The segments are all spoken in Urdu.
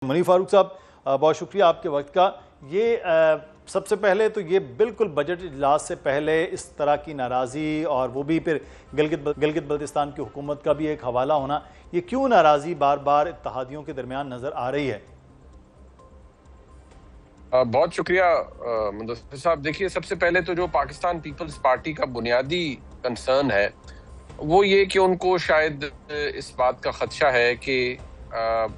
منی فاروق صاحب بہت شکریہ آپ کے وقت کا. سب سے پہلے تو یہ بالکل بجٹ اجلاس سے پہلے اس طرح کی ناراضی اور وہ بھی پھر گلگت بلتستان کی حکومت کا بھی ایک حوالہ ہونا، یہ کیوں ناراضی بار بار اتحادیوں کے درمیان نظر آ رہی ہے؟ بہت شکریہ مدثر صاحب. دیکھیے، سب سے پہلے تو جو پاکستان پیپلز پارٹی کا بنیادی کنسرن ہے وہ یہ کہ ان کو شاید اس بات کا خدشہ ہے کہ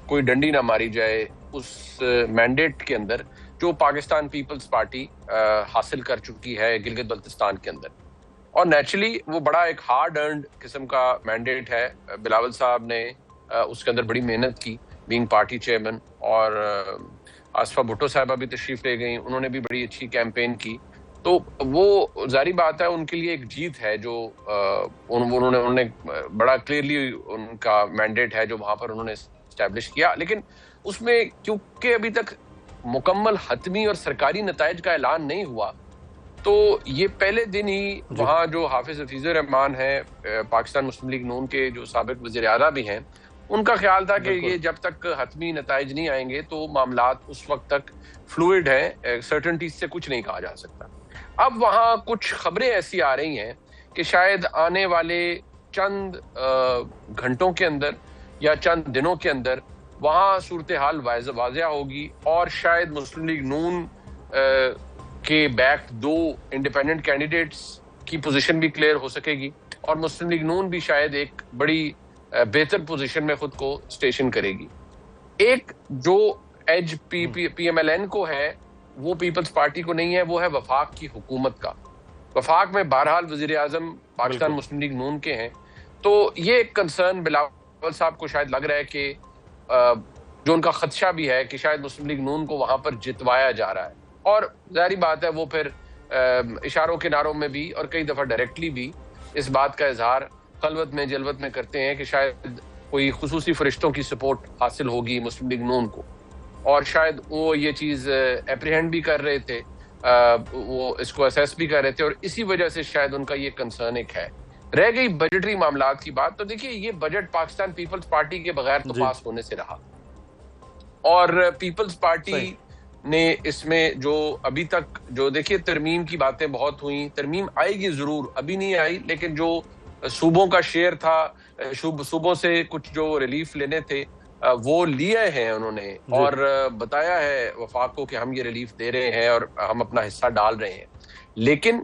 کوئی ڈنڈی نہ ماری جائے اس مینڈیٹ کے اندر جو پاکستان پیپلز پارٹی حاصل کر چکی ہے گلگت بلتستان کے اندر. اور نیچرلی وہ بڑا ایک ہارڈ ارنڈ قسم کا مینڈیٹ ہے. بلاول صاحب نے اس کے اندر بڑی محنت کی بینگ پارٹی چیئرمین، اور آصفہ بھٹو صاحبہ بھی تشریف لے گئیں، انہوں نے بھی بڑی اچھی کیمپین کی. تو وہ ظاہری بات ہے ان کے لیے ایک جیت ہے جو انہوں نے بڑا کلیئرلی ان کا مینڈیٹ ہے جو وہاں پر انہوں نے اسٹیبلش کیا. لیکن اس میں کیونکہ ابھی تک مکمل حتمی اور سرکاری نتائج کا اعلان نہیں ہوا، تو یہ پہلے دن ہی وہاں جو حافظ حفیظ الرحمان ہیں پاکستان مسلم لیگ نون کے جو سابق وزیر اعلیٰ بھی ہیں، ان کا خیال تھا کہ یہ جب تک حتمی نتائج نہیں آئیں گے تو معاملات اس وقت تک فلوئڈ ہیں، سرٹنٹی سے کچھ نہیں کہا جا سکتا. اب وہاں کچھ خبریں ایسی آ رہی ہیں کہ شاید آنے والے چند گھنٹوں کے اندر یا چند دنوں کے اندر وہاں صورتحال واضح ہوگی، اور شاید مسلم لیگ نون کے بیک دو انڈیپینڈنٹ کینڈیڈیٹس کی پوزیشن بھی کلیئر ہو سکے گی، اور مسلم لیگ نون بھی شاید ایک بڑی بہتر پوزیشن میں خود کو سٹیشن کرے گی. ایک جو ایج پی ایم ایل این کو ہے وہ پیپلز پارٹی کو نہیں ہے، وہ ہے وفاق کی حکومت کا. وفاق میں بہرحال وزیر اعظم پاکستان مسلم لیگ نون کے ہیں. تو یہ ایک کنسرن بلاول صاحب کو شاید لگ رہا ہے کہ جو ان کا خدشہ بھی ہے کہ شاید مسلم لیگ نون کو وہاں پر جتوایا جا رہا ہے. اور ظاہری بات ہے وہ پھر اشاروں کناروں میں بھی اور کئی دفعہ ڈائریکٹلی بھی اس بات کا اظہار خلوت میں جلوت میں کرتے ہیں کہ شاید کوئی خصوصی فرشتوں کی سپورٹ حاصل ہوگی مسلم لیگ نون کو، اور شاید وہ یہ چیز اپریہینڈ بھی کر رہے تھے، وہ اس کو اسیس بھی کر رہے تھے، اور اسی وجہ سے شاید ان کا یہ کنسرن ایک ہے. رہ گئی بجٹری معاملات کی بات، تو دیکھیے یہ بجٹ پاکستان پیپلز پارٹی کے بغیر تو پاس ہونے سے رہا، اور پیپلز پارٹی نے اس میں جو ابھی تک جو دیکھیے ترمیم کی باتیں بہت ہوئیں، ترمیم آئے گی ضرور، ابھی نہیں آئی، لیکن جو صوبوں کا شیئر تھا، صوبوں سے کچھ جو ریلیف لینے تھے وہ لیے ہیں انہوں نے، اور بتایا ہے وفاق کو کہ ہم یہ ریلیف دے رہے ہیں اور ہم اپنا حصہ ڈال رہے ہیں. لیکن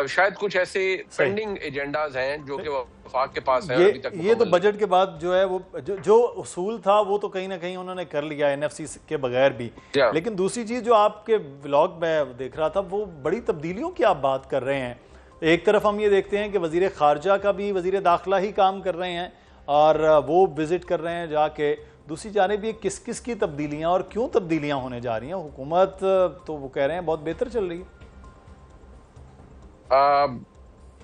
شاید کچھ ایسے پینڈنگ ایجنڈاز ہیں جو کہ وفاق کے پاس ہیں ابھی تک. یہ تو بجٹ کے بعد جو ہے وہ جو اصول تھا وہ تو کہیں نہ کہیں انہوں نے کر لیا این ایف سی کے بغیر بھی. لیکن دوسری چیز جو آپ کے ولاگ میں دیکھ رہا تھا وہ بڑی تبدیلیوں کی آپ بات کر رہے ہیں. ایک طرف ہم یہ دیکھتے ہیں کہ وزیر خارجہ کا بھی وزیر داخلہ ہی کام کر رہے ہیں اور وہ وزٹ کر رہے ہیں جا کے. دوسری جانب یہ کس کس کی تبدیلیاں اور کیوں تبدیلیاں ہونے جا رہی ہیں؟ حکومت تو وہ کہہ رہے ہیں بہت بہتر چل رہی ہے.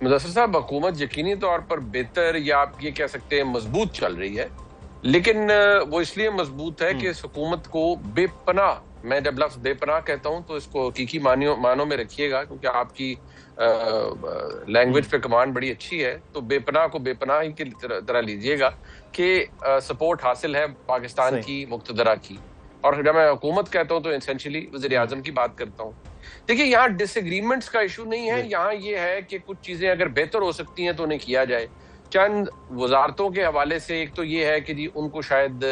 مدثر صاحب، حکومت یقینی طور پر بہتر، یا آپ یہ کہہ سکتے ہیں مضبوط چل رہی ہے، لیکن وہ اس لیے مضبوط ہے کہ اس حکومت کو بے پناہ، میں جب لفظ بے پناہ کہتا ہوں تو اس کو حقیقی معنوں میں رکھیے گا، کیونکہ آپ کی لینگویج پہ کمانڈ بڑی اچھی ہے، تو بے پناہ کو بے پناہ ہی کی طرح لیجئے گا کہ سپورٹ حاصل ہے پاکستان کی مقتدرہ کی. اور جب میں حکومت کہتا ہوں تو اسینشلی وزیر اعظم کی بات کرتا ہوں. دیکھیے یہاں ڈس ایگریمنٹس کا ایشو نہیں ہے، یہاں یہ ہے کہ کچھ چیزیں اگر بہتر ہو سکتی ہیں تو انہیں کیا جائے. چند وزارتوں کے حوالے سے ایک تو یہ ہے کہ جی ان کو شاید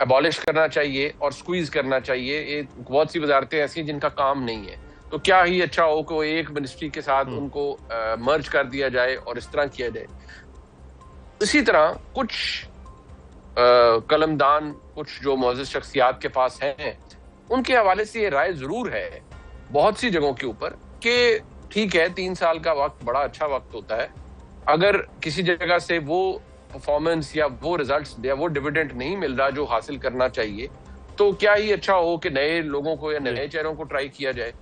ابالش کرنا چاہیے اور سکویز کرنا چاہیے. بہت سی وزارتیں ایسی ہیں جن کا کام نہیں ہے، تو کیا ہی اچھا ہو کہ ایک منسٹری کے ساتھ ان کو مرج کر دیا جائے اور اس طرح کیا جائے. اسی طرح کچھ قلمدان، کچھ جو معزز شخصیات کے پاس ہیں، ان کے حوالے سے یہ رائے ضرور ہے بہت سی جگہوں کے اوپر کہ ٹھیک ہے 3 سال کا وقت بڑا اچھا وقت ہوتا ہے، اگر کسی جگہ سے وہ پرفارمنس یا وہ ریزلٹس یا وہ ڈیویڈنڈ نہیں مل رہا جو حاصل کرنا چاہیے، تو کیا ہی اچھا ہو کہ نئے لوگوں کو یا نئے چہروں کو ٹرائی کیا جائے.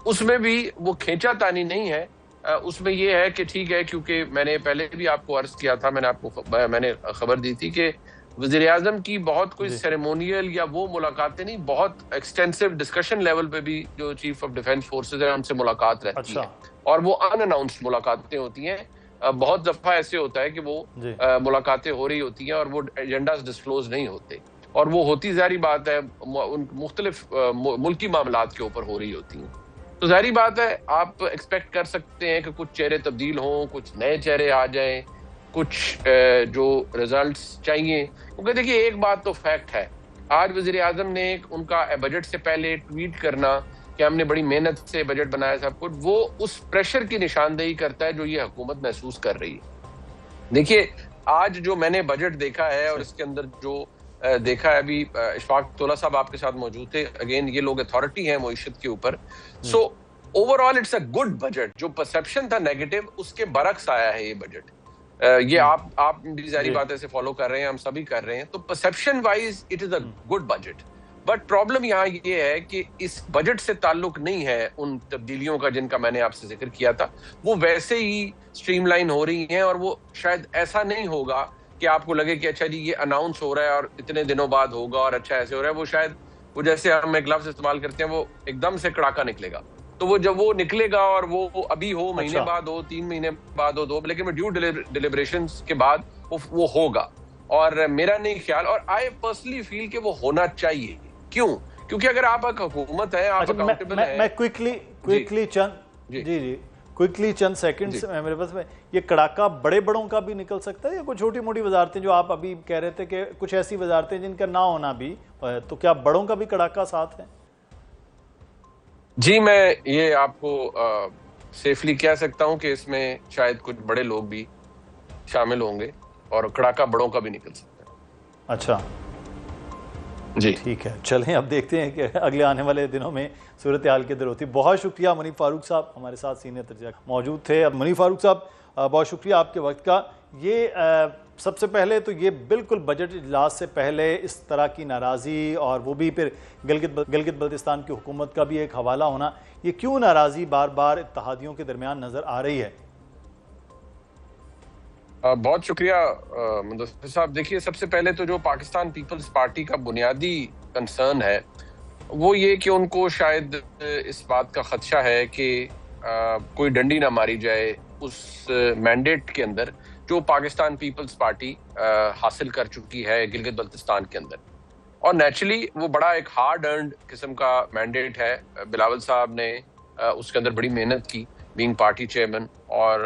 اس میں بھی وہ کھینچا تانی نہیں ہے، اس میں یہ ہے کہ ٹھیک ہے، کیونکہ میں نے پہلے بھی آپ کو عرض کیا تھا، میں نے خبر دی تھی کہ وزیر اعظم کی بہت کوئی سیریمونیل یا وہ ملاقاتیں نہیں، بہت ایکسٹینسو ڈسکشن لیول پہ بھی جو چیف آف ڈیفنس فورسز ہیں ان سے ملاقات رہتی ہے، اور وہ ان اناؤنسڈ ملاقاتیں ہوتی ہیں. بہت دفعہ ایسے ہوتا ہے کہ وہ ملاقاتیں ہو رہی ہوتی ہیں اور وہ ایجنڈاز ڈسکلوز نہیں ہوتے. اور وہ ہوتی ظاہری بات ہے مختلف ملکی معاملات کے اوپر ہو رہی ہوتی ہیں. تو ظاہری بات ہے آپ ایکسپیکٹ کر سکتے ہیں کہ کچھ چہرے تبدیل ہوں, کچھ نئے چہرے آ جائیں, کچھ جو ریزلٹس چاہیے. کیونکہ دیکھیے ایک بات تو فیکٹ ہے, آج وزیر اعظم نے ان کا بجٹ سے پہلے ٹویٹ کرنا کہ ہم نے بڑی محنت سے بجٹ بنایا سب کچھ, وہ اس پریشر کی نشاندہی کرتا ہے جو یہ حکومت محسوس کر رہی ہے. دیکھیے آج جو میں نے بجٹ دیکھا ہے اور اس کے اندر جو دیکھا ہے, ابھی اشفاق تولا صاحب آپ کے ساتھ موجود تھے, اگین یہ لوگ اتھارٹی ہیں معیشت کے اوپر. So overall it's a good budget. جو پرسپشن تھا نیگیٹو اس کے برعکس آیا ہے یہ بجٹ. یہ آپ بھی ظاہری بات سے فالو کر رہے ہیں, ہم سبھی کر رہے ہیں. تو perception wise it is a good budget. But problem یہاں یہ ہے کہ اس بجٹ سے تعلق نہیں ہے ان تبدیلیوں کا جن کا میں نے آپ سے ذکر کیا تھا. وہ ویسے ہی سٹریم لائن ہو رہی ہیں, اور وہ شاید ایسا نہیں ہوگا کہ آپ کو لگے کہ اچھا جی یہ اناؤنس ہو رہا ہے اور اتنے دنوں بعد ہوگا اور اچھا ایسے ہو رہا ہے. وہ شاید وہ جیسے ہم ایک لفظ استعمال کرتے ہیں, وہ ایک دم سے کڑاکا نکلے گا. تو وہ جب وہ نکلے گا اور وہ ابھی ہو, مہینے بعد ہو, 3 مہینے بعد ہو, 2, لیکن ڈیو ڈیلیبریشنز کے بعد وہ ہوگا. اور میرا نہیں خیال, اور آئی پرسنلی فیل کہ وہ ہونا چاہیے. کیوں؟ کیونکہ اگر آپ ایک حکومت ہے, آپ اکاؤنٹیبل ہیں. میں کوئکلی چند سیکنڈز میرے پاس میں, یہ کڑاکا بڑے بڑوں کا بھی نکل سکتا ہے یا کوئی چھوٹی موٹی وزارتیں جو آپ ابھی کہہ رہے تھے کہ کچھ ایسی وزارتیں جن کا نہ ہونا بھی, تو کیا بڑوں کا بھی کڑاکا ساتھ ہے؟ جی میں یہ آپ کو سیفلی کہہ سکتا ہوں کہ اس میں شاید کچھ بڑے لوگ بھی شامل ہوں گے اور کڑاکا بڑوں کا بھی نکل سکتا ہے. اچھا جی ٹھیک ہے, چلیں اب دیکھتے ہیں کہ اگلے آنے والے دنوں میں صورتحال کدھر ہوتی. بہت شکریہ منیف فاروق صاحب, ہمارے ساتھ سینئر ترجمہ موجود تھے. اب منیف فاروق صاحب بہت شکریہ آپ کے وقت کا. یہ سب سے پہلے تو یہ بالکل بجٹ اجلاس سے پہلے اس طرح کی ناراضی, اور وہ بھی پھر گلگت بلتستان کی حکومت کا بھی ایک حوالہ ہونا, یہ کیوں ناراضی بار بار اتحادیوں کے درمیان نظر آ رہی ہے؟ بہت شکریہ مدثر صاحب. دیکھیے سب سے پہلے تو جو پاکستان پیپلز پارٹی کا بنیادی کنسرن ہے وہ یہ کہ ان کو شاید اس بات کا خدشہ ہے کہ کوئی ڈنڈی نہ ماری جائے اس مینڈیٹ کے اندر جو پاکستان پیپلز پارٹی حاصل کر چکی ہے گلگت بلتستان کے اندر. اور نیچرلی وہ بڑا ایک ہارڈ ارنڈ قسم کا مینڈیٹ ہے. بلاول صاحب نے اس کے اندر بڑی محنت کی بینگ پارٹی چیئرمین, اور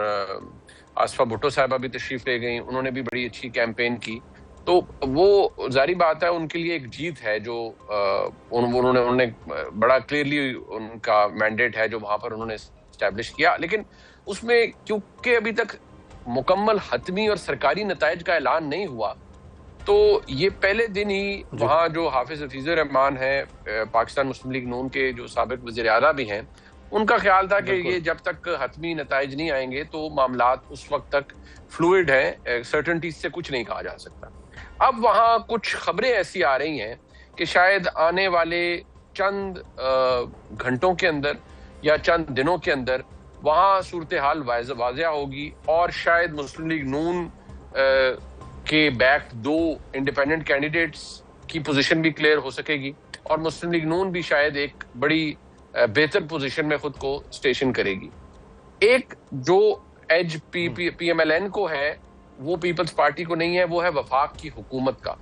آصفہ بھٹو صاحبہ بھی تشریف لے گئیں, انہوں نے بھی بڑی اچھی کیمپین کی. تو وہ ظاہری بات ہے ان کے لیے ایک جیت ہے جو انہوں نے بڑا کلیئرلی ان کا مینڈیٹ ہے جو وہاں پر انہوں نے اسٹیبلش کیا. لیکن اس میں کیونکہ ابھی تک مکمل حتمی اور سرکاری نتائج کا اعلان نہیں ہوا, تو یہ پہلے دن ہی وہاں جو حافظ حفیظ الرحمان ہیں پاکستان مسلم لیگ نون کے جو سابق وزیر اعلیٰ بھی ہیں, ان کا خیال تھا کہ یہ جب تک حتمی نتائج نہیں آئیں گے تو معاملات اس وقت تک فلوئڈ ہیں, سرٹنٹیز سے کچھ نہیں کہا جا سکتا. اب وہاں کچھ خبریں ایسی آ رہی ہیں کہ شاید آنے والے چند گھنٹوں کے اندر یا چند دنوں کے اندر وہاں صورتحال واضح ہوگی, اور شاید مسلم لیگ نون کے بیک 2 انڈیپینڈنٹ کینڈیڈیٹس کی پوزیشن بھی کلیئر ہو سکے گی, اور مسلم لیگ نون بھی شاید ایک بڑی بہتر پوزیشن میں خود کو سٹیشن کرے گی. ایک جو ایج پی ایم ایل این کو ہے وہ پیپلز پارٹی کو نہیں ہے, وہ ہے وفاق کی حکومت کا.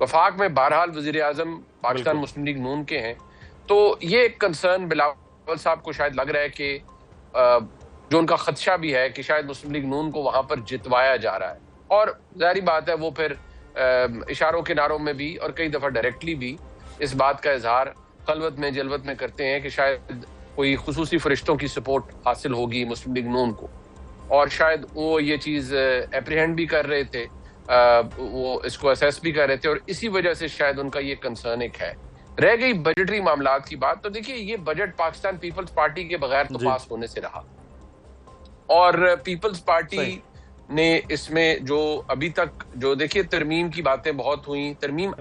وفاق میں بہرحال وزیر اعظم پاکستان مسلم لیگ نون کے ہیں. تو یہ ایک کنسرن بلاول صاحب کو شاید لگ رہا ہے کہ جو ان کا خدشہ بھی ہے کہ شاید مسلم لیگ نون کو وہاں پر جتوایا جا رہا ہے. اور ظاہری بات ہے وہ پھر اشاروں کناروں میں بھی اور کئی دفعہ ڈائریکٹلی بھی اس بات کا اظہار خلوت میں جلوت میں کرتے ہیں کہ شاید کوئی خصوصی فرشتوں کی سپورٹ حاصل ہوگی مسلم لیگ نون کو, اور شاید وہ یہ چیز اپریہینڈ بھی کر رہے تھے, وہ اس کو اسیس بھی کر رہے تھے, اور اسی وجہ سے شاید ان کا یہ کنسرن ایک ہے. رہ گئی بجٹری معاملات کی بات, تو دیکھیے یہ بجٹ پاکستان پیپلز پارٹی کے بغیر تو پاس ہونے سے رہا, اور پیپلز پارٹی نے اس میں جو ابھی تک جو دیکھیے ترمیم کی باتیں بہت ہوئیں, ترمیم